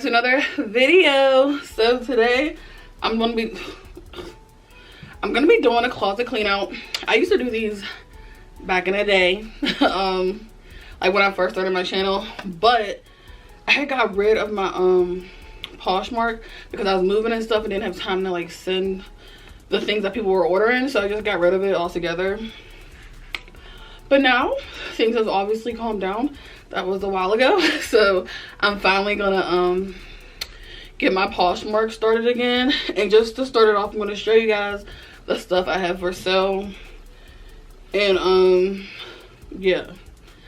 to another video. So today I'm gonna be doing a closet clean out. I used to do these back in the day, like when I first started my channel, but I had got rid of my Poshmark because I was moving and stuff and didn't have time to like send the things that people were ordering, so I just got rid of it altogether. But now things have obviously calmed down. That was a while ago, so I'm finally gonna get my Poshmark started again. And just to start it off, I'm gonna show you guys the stuff I have for sale. And yeah,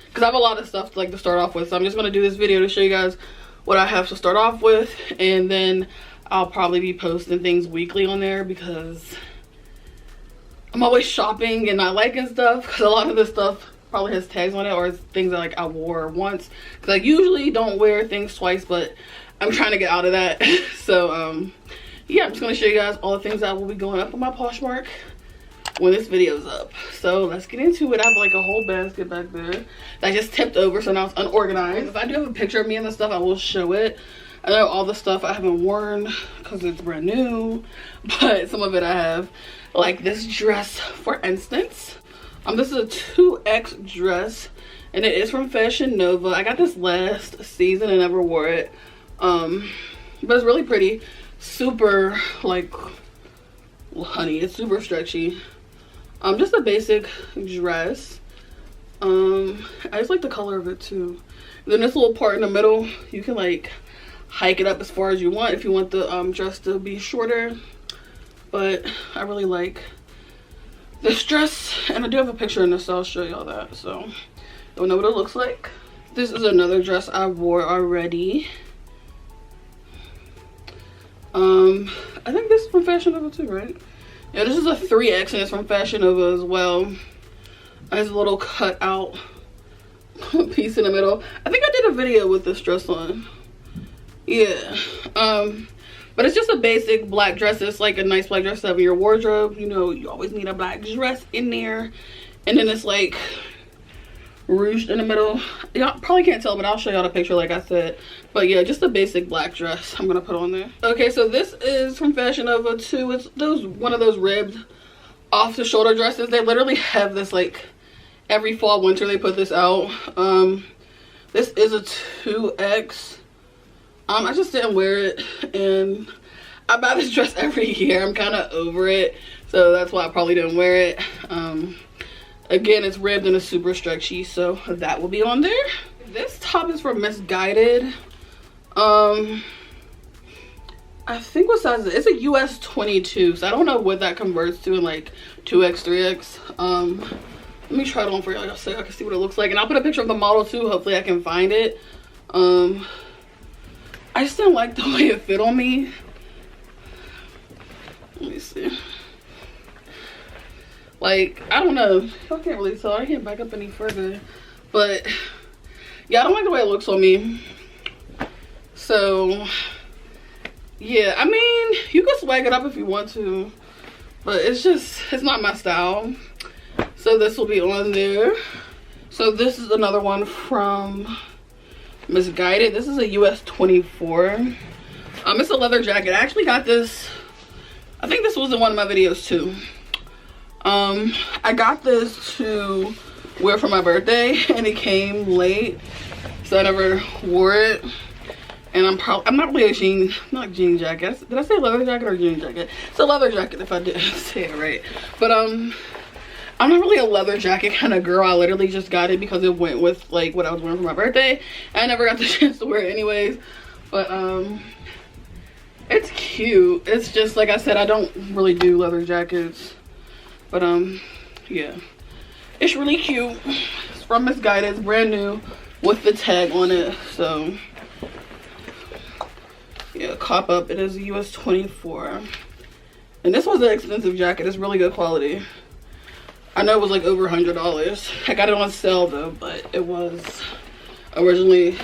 because I have a lot of stuff to start off with, so I'm just gonna do this video to show you guys what I have to start off with, and then I'll probably be posting things weekly on there because I'm always shopping and not liking stuff, because a lot of this stuff probably has tags on it or things that I wore once, because I usually don't wear things twice, but I'm trying to get out of that. So yeah, I'm just gonna show you guys all the things that will be going up on my Poshmark when this video's up. So let's get into it. I have a whole basket back there that I just tipped over, so now it's unorganized. If I do have a picture of me and the stuff, I will show it. I know all the stuff I haven't worn because it's brand new, but some of it I have, like this dress for instance. This is a 2X dress and it is from Fashion Nova. I got this last season and never wore it, but it's really pretty. Super honey, it's super stretchy. Just a basic dress. I just like the color of it too. Then this little part in the middle, you can hike it up as far as you want if you want the dress to be shorter, but I really like this dress, and I do have a picture in this, so I'll show y'all that so you'll know what it looks like. This is another dress I wore already. I think this is from Fashion Nova too, right? Yeah, this is a 3X and it's from Fashion Nova as well. It has a little cut out piece in the middle. I think I did a video with this dress on. Yeah, but it's just a basic black dress. It's like a nice black dress to have in your wardrobe. You know, you always need a black dress in there. And then it's ruched in the middle. Y'all probably can't tell, but I'll show y'all the picture like I said. But yeah, just a basic black dress I'm gonna put on there. Okay, so this is from Fashion Nova too. It's one of those ribbed off the shoulder dresses. They literally have this every fall winter they put this out. This is a 2X. I just didn't wear it, and I buy this dress every year. I'm kind of over it, so that's why I probably didn't wear it. Again, it's ribbed and it's super stretchy, so that will be on there. This top is from Misguided. I think what size is it? It's a US 22, so I don't know what that converts to in 2X, 3X. Let me try it on for y'all so I can see what it looks like, and I'll put a picture of the model too. Hopefully I can find it. I just didn't like the way it fit on me. Let me see. I don't know. I can't really tell. I can't back up any further. But yeah, I don't like the way it looks on me. So yeah, I mean, you can swag it up if you want to, but it's not my style. So this will be on there. So this is another one from Misguided. This is a US 24. It's a leather jacket. I actually got this, I think this was in one of my videos too. I got this to wear for my birthday and it came late, so I never wore it. And I'm not really a not jean jacket. Did I say leather jacket or jean jacket? It's a leather jacket if I did say it right. But I'm not really a leather jacket kind of girl. I literally just got it because it went with what I was wearing for my birthday. I never got the chance to wear it anyways. But it's cute. It's just like I said, I don't really do leather jackets. But yeah, it's really cute. It's from Misguided. It's brand new with the tag on it. So yeah, cop up. It is a US 24. And this was an expensive jacket. It's really good quality. I know it was over $100. I got it on sale though, but it was originally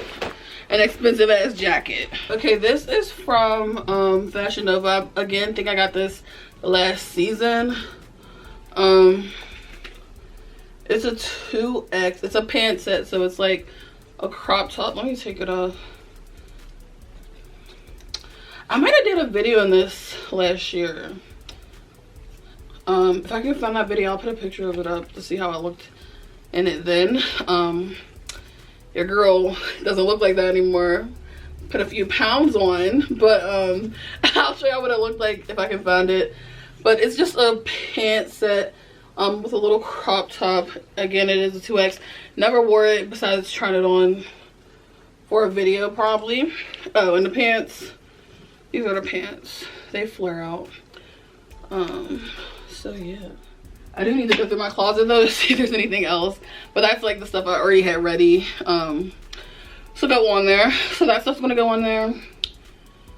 an expensive ass jacket. Okay, this is from Fashion Nova. I, again, think I got this last season. It's a 2X. It's a pant set, so it's like a crop top. Let me take it off. I might have did a video on this last year. If I can find that video, I'll put a picture of it up to see how it looked in it then. Your girl doesn't look like that anymore. Put a few pounds on, but I'll show you what it looked like if I can find it. But it's just a pant set with a little crop top. Again, it is a 2X. Never wore it besides trying it on for a video probably. Oh, and the pants, these are the pants. They flare out. So yeah, I do need to go through my closet though to see if there's anything else, but that's like the stuff I already had ready. So go on there. So that stuff's gonna go on there.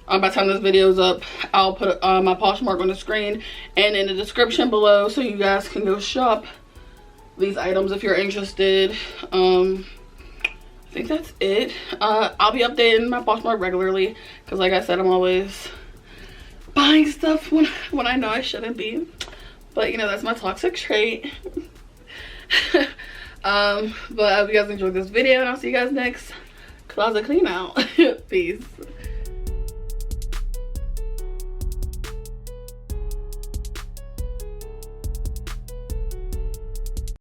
By the time this video is up, I'll put my Poshmark on the screen and in the description below, so you guys can go shop these items if you're interested. I think that's it. I'll be updating my Poshmark regularly because, like I said, I'm always buying stuff when I know I shouldn't be. But you know, that's my toxic trait. But I hope you guys enjoyed this video, and I'll see you guys next closet clean out. Peace.